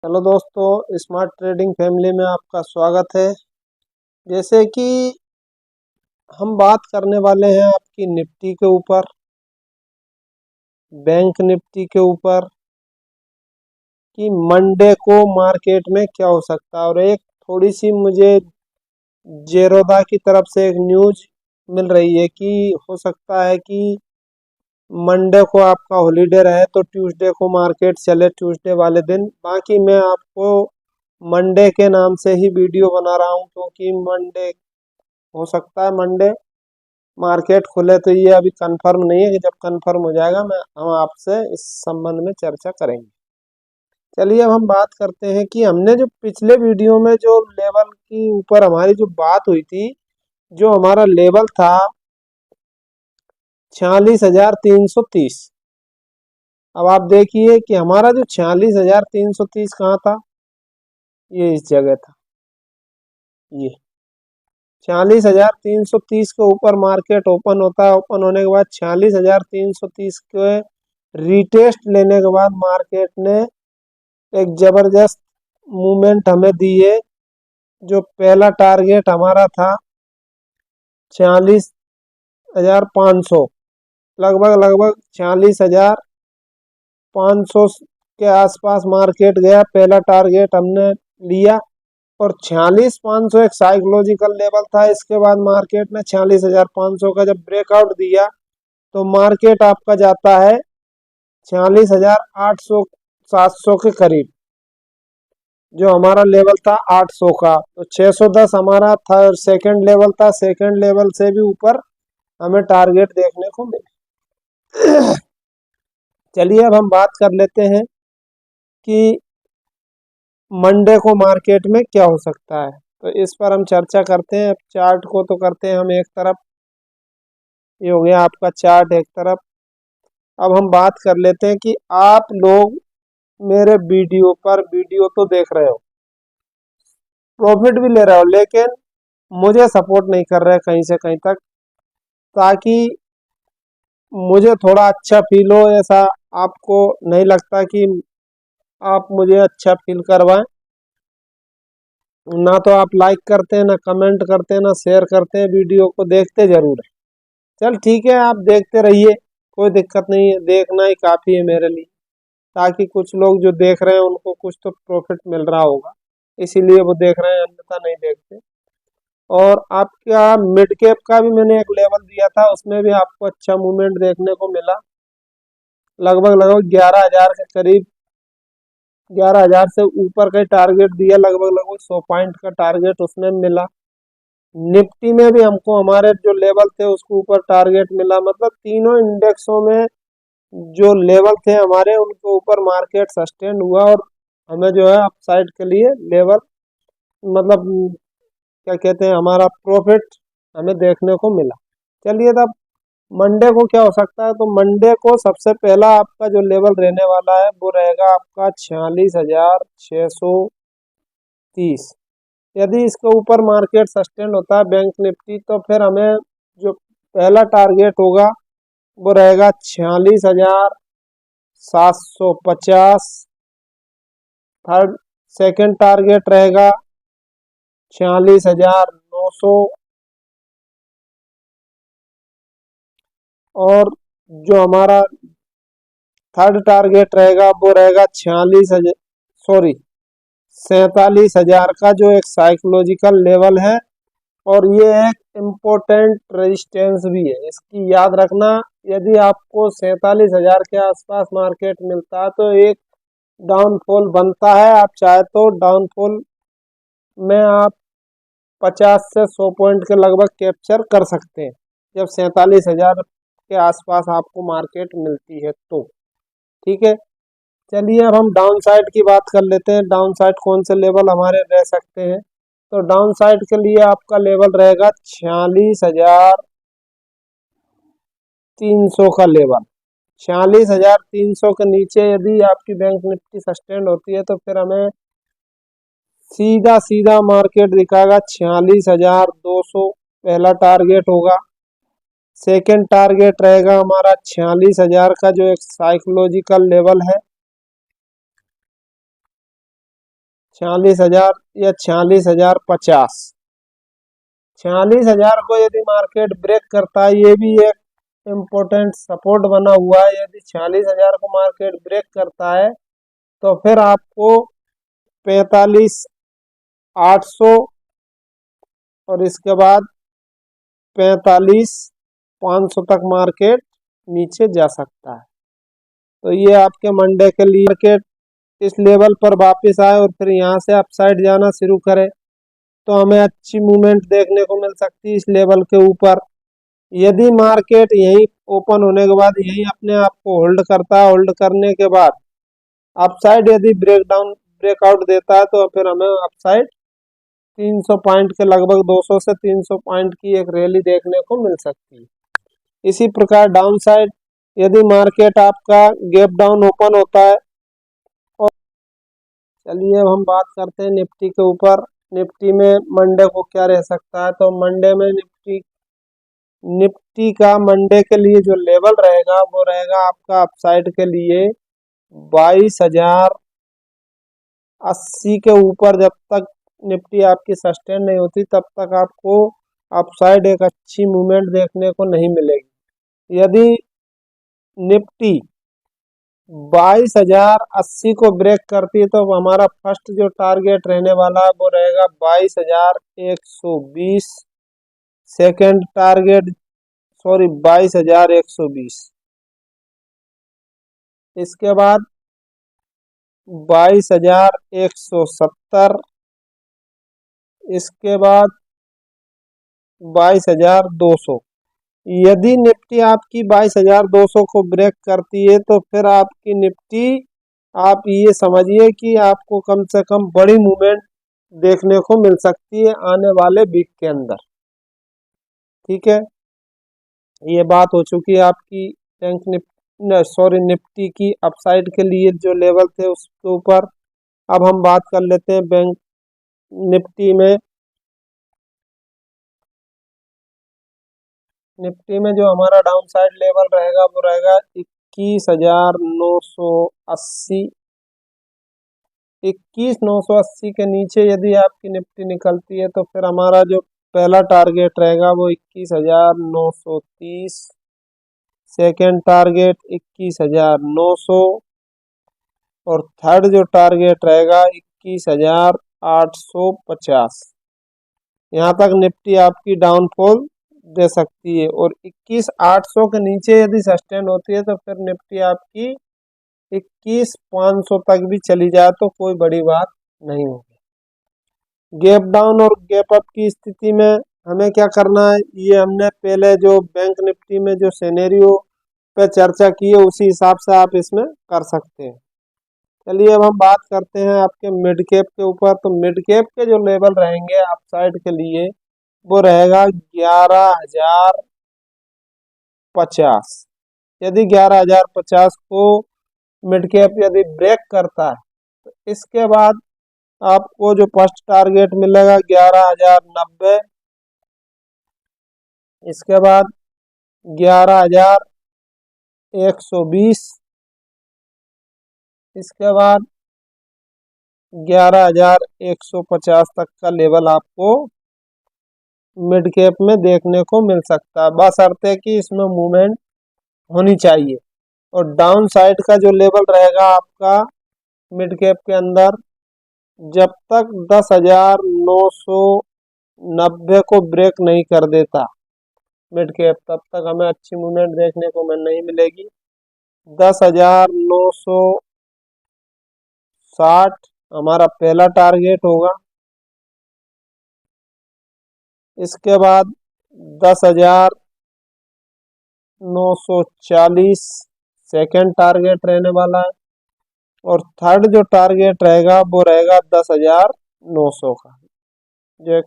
Hello दोस्तों, smart trading family में आपका स्वागत है। जैसे कि हम बात करने वाले हैं आपकी निफ्टी के ऊपर, बैंक निफ्टी के ऊपर, कि मंडे को मार्केट में क्या हो सकता है। और एक थोड़ी सी मुझे जेरोदा की तरफ से एक न्यूज मिल रही है कि हो सकता है कि मंडे को आपका हॉलीडे रहे तो ट्यूसडे को मार्केट चले, ट्यूसडे वाले दिन। बाकी मैं आपको मंडे के नाम से ही वीडियो बना रहा हूँ, क्योंकि मंडे हो सकता है मंडे मार्केट खुले, तो ये अभी कंफर्म नहीं है। कि जब कंफर्म हो जाएगा मैं हम आपसे इस संबंध में चर्चा करेंगे। चलिए अब हम बात करते हैं कि हमने जो पिछले वीडियो में जो लेवल की ऊपर हमारी जो बात हुई थी, जो हमारा लेवल था 46,330। अब आप देखिए कि हमारा जो 46,330 कहाँ था, ये इस जगह था। ये 46,330 के ऊपर मार्केट ओपन होता है। ओपन होने के बाद 46,330 के रीटेस्ट लेने के बाद मार्केट ने एक जबरदस्त मूवमेंट हमें दी है। जो पहला टारगेट हमारा था 46,500, लगभग लगभग 46,500 के आसपास मार्केट गया। पहला टारगेट हमने लिया और 46,500 एक साइकोलॉजिकल लेवल था। इसके बाद मार्केट ने 46,500 का जब ब्रेकआउट दिया तो मार्केट आपका जाता है 46,800 700 के करीब। जो हमारा लेवल था 800 का, तो 610 हमारा था, सेकंड लेवल था। सेकंड लेवल से भी ऊपर हमें टारगेट देखने को मिले। चलिए अब हम बात कर लेते हैं कि मंडे को मार्केट में क्या हो सकता है, तो इस पर हम चर्चा करते हैं। अब चार्ट को तो करते हैं हम एक तरफ, ये हो गया आपका चार्ट एक तरफ। अब हम बात कर लेते हैं कि आप लोग मेरे वीडियो पर वीडियो तो देख रहे हो, प्रॉफिट भी ले रहे हो, लेकिन मुझे सपोर्ट नहीं कर रहे कहीं से कहीं तक, ताकि मुझे थोड़ा अच्छा फील हो। ऐसा आपको नहीं लगता कि आप मुझे अच्छा फील करवाएं? ना तो आप लाइक करते हैं, ना कमेंट करते हैं, ना शेयर करते हैं, वीडियो को देखते जरूर है। चल ठीक है, आप देखते रहिए, कोई दिक्कत नहीं है, देखना ही काफ़ी है मेरे लिए। ताकि कुछ लोग जो देख रहे हैं उनको कुछ तो प्रॉफिट मिल रहा होगा, इसीलिए वो देख रहे हैं, अन्यथा नहीं देखते। और आपका मिड कैप का भी मैंने एक लेवल दिया था, उसमें भी आपको अच्छा मूवमेंट देखने को मिला। लगभग लगभग 11,000 के करीब, 11,000 से ऊपर का टारगेट दिया। लगभग लगभग 100 पॉइंट का टारगेट उसमें मिला। निफ्टी में भी हमको हमारे जो लेवल थे उसके ऊपर टारगेट मिला। मतलब तीनों इंडेक्सों में जो लेवल थे हमारे, उनके ऊपर मार्केट सस्टेन हुआ और हमें जो है अपसाइड के लिए लेवल, मतलब क्या कहते हैं, हमारा प्रॉफिट हमें देखने को मिला। चलिए तब मंडे को क्या हो सकता है, तो मंडे को सबसे पहला आपका जो लेवल रहने वाला है वो रहेगा आपका 46,630। यदि इसके ऊपर मार्केट सस्टेन होता है बैंक निफ्टी, तो फिर हमें जो पहला टारगेट होगा वो रहेगा 46,750। थर्ड सेकंड टारगेट रहेगा 46,900। और जो हमारा थर्ड टारगेट रहेगा वो रहेगा 46,000, सॉरी 47,000 का, जो एक साइकोलॉजिकल लेवल है। और ये एक इम्पोर्टेंट रेजिस्टेंस भी है, इसकी याद रखना। यदि आपको 47,000 के आसपास मार्केट मिलता है तो एक डाउनफॉल बनता है। आप चाहे तो डाउनफॉल में आप 50 से 100 पॉइंट के लगभग कैप्चर कर सकते हैं, जब 47,000 के आसपास आपको मार्केट मिलती है तो। ठीक है, चलिए अब हम डाउन साइड की बात कर लेते हैं। डाउन साइड कौन से लेवल हमारे रह सकते हैं, तो डाउन साइड के लिए आपका लेवल रहेगा 46,300 का लेवल। 46,300 के नीचे यदि आपकी बैंक निफ्टी सस्टेन होती है तो फिर हमें सीधा सीधा मार्केट दिखाएगा 46,200, पहला टारगेट होगा। सेकंड टारगेट रहेगा हमारा 46,000 का, जो एक साइकोलॉजिकल लेवल है। 46,000 या 46,050। 46,000 को यदि मार्केट ब्रेक करता है, ये भी एक इम्पोर्टेंट सपोर्ट बना हुआ है। यदि 46,000 को मार्केट ब्रेक करता है तो फिर आपको 45,800 और इसके बाद 45,500 तक मार्केट नीचे जा सकता है। तो ये आपके मंडे के लिए मार्केट इस लेवल पर वापस आए और फिर यहाँ से अपसाइड जाना शुरू करे तो हमें अच्छी मूवमेंट देखने को मिल सकती है इस लेवल के ऊपर। यदि मार्केट यहीं ओपन होने के बाद यहीं अपने आप को होल्ड करता है, होल्ड करने के बाद अपसाइड यदि ब्रेकआउट देता है तो फिर हमें अपसाइड 300 पॉइंट के लगभग 200 से 300 पॉइंट की एक रैली देखने को मिल सकती है। इसी प्रकार डाउन साइड यदि मार्केट आपका गैप डाउन ओपन होता है। और चलिए अब हम बात करते हैं निफ्टी के ऊपर। निफ्टी में मंडे को क्या रह सकता है, तो मंडे में निफ्टी का मंडे के लिए जो लेवल रहेगा वो रहेगा आपका अपसाइड के लिए 22,080 के ऊपर। जब तक निफ्टी आपकी सस्टेन नहीं होती तब तक आपको अपसाइड एक अच्छी मूवमेंट देखने को नहीं मिलेगी। यदि निफ्टी 22,080 को ब्रेक करती है तो हमारा फर्स्ट जो टारगेट रहने वाला है वो रहेगा 22,120। Second target 22,120। इसके बाद 22,170। इसके बाद 22,200। यदि निफ्टी आपकी 22,200 को ब्रेक करती है तो फिर आपकी निफ्टी, आप ये समझिए कि आपको कम से कम बड़ी मूवमेंट देखने को मिल सकती है आने वाले वीक के अंदर। ठीक है, ये बात हो चुकी है आपकी निफ्टी की अपसाइड के लिए जो लेवल थे उसके ऊपर। अब हम बात कर लेते हैं बैंक निफ्टी में। निफ्टी में जो हमारा डाउन साइड लेवल रहेगा वो रहेगा 21,980। 21,980 के नीचे यदि आपकी निफ्टी निकलती है तो फिर हमारा जो पहला टारगेट रहेगा वो 21,930। सेकेंड टारगेट 21,900 और थर्ड जो टारगेट रहेगा 21,850। यहाँ तक निफ्टी आपकी डाउनफॉल दे सकती है। और 21,800 के नीचे यदि सस्टेन होती है तो फिर निफ्टी आपकी 21,500 तक भी चली जाए तो कोई बड़ी बात नहीं होगी। गैप डाउन और गैप अप की स्थिति में हमें क्या करना है, ये हमने पहले जो बैंक निफ्टी में जो सिनेरियो पे चर्चा की है उसी हिसाब से आप इसमें कर सकते हैं। चलिए अब हम बात करते हैं आपके मिड कैप के ऊपर। तो मिड कैप के जो लेवल रहेंगे अपसाइड के लिए वो रहेगा 11,050। यदि 11,050 को मिड कैप यदि ब्रेक करता है तो इसके बाद आपको जो फर्स्ट टारगेट मिलेगा 11,090। इसके बाद 11,120। इसके बाद 11,150 तक का लेवल आपको मिड कैप में देखने को मिल सकता है, बशर्ते कि इसमें मूवमेंट होनी चाहिए। और डाउन साइड का जो लेवल रहेगा आपका मिड कैप के अंदर, जब तक 10,990 को ब्रेक नहीं कर देता मिड कैप तब तक हमें अच्छी मूवमेंट देखने को नहीं मिलेगी। 10,960 हमारा पहला टारगेट होगा। इसके बाद 10,940 सेकेंड टारगेट रहने वाला है। और थर्ड जो टारगेट रहेगा वो रहेगा 10,900 का, जो एक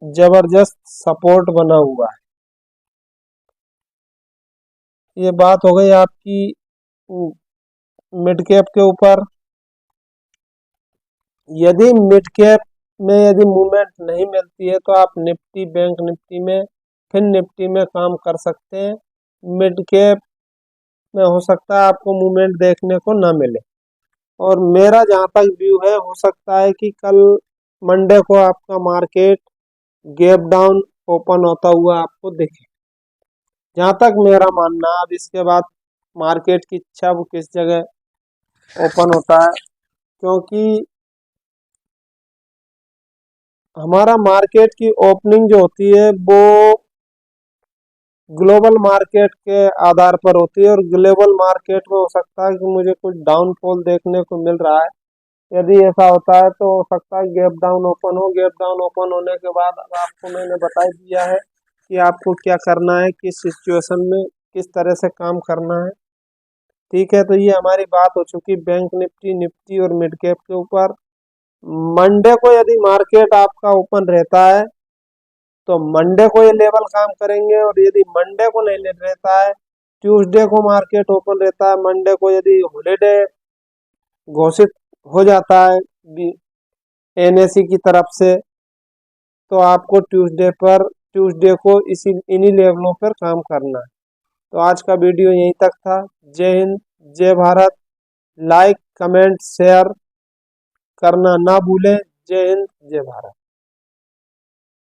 जबरदस्त सपोर्ट बना हुआ है। ये बात हो गई आपकी मिड कैप के ऊपर। यदि मिड कैप में यदि मूवमेंट नहीं मिलती है तो आप निफ्टी, बैंक निफ्टी में, फिर निफ्टी में काम कर सकते हैं। मिड कैप में हो सकता है आपको मूवमेंट देखने को ना मिले। और मेरा जहाँ तक व्यू है, हो सकता है कि कल मंडे को आपका मार्केट गैप डाउन ओपन होता हुआ आपको दिखे, जहाँ तक मेरा मानना है। अब इसके बाद मार्केट की इच्छा वो किस जगह ओपन होता है, क्योंकि हमारा मार्केट की ओपनिंग जो होती है वो ग्लोबल मार्केट के आधार पर होती है, और ग्लोबल मार्केट में हो सकता है कि मुझे कुछ डाउनफॉल देखने को मिल रहा है। यदि ऐसा होता है तो हो सकता है गैप डाउन ओपन हो। गैप डाउन ओपन होने के बाद अब आपको मैंने बता ही दिया है कि आपको क्या करना है, किस सिचुएशन में किस तरह से काम करना है। ठीक है, तो ये हमारी बात हो चुकी बैंक निफ्टी, निफ्टी और मिड कैप के ऊपर। मंडे को यदि मार्केट आपका ओपन रहता है तो मंडे को ये लेवल काम करेंगे, और यदि मंडे को नहीं रहता है, ट्यूसडे को मार्केट ओपन रहता है, मंडे को यदि हॉलीडे घोषित हो जाता है एनएसई की तरफ से, तो आपको ट्यूसडे को इन्हीं लेवलों पर काम करना है। तो आज का वीडियो यहीं तक था। जय हिंद, जय भारत। लाइक, कमेंट, शेयर करना ना भूलें। जय हिंद, जय भारत।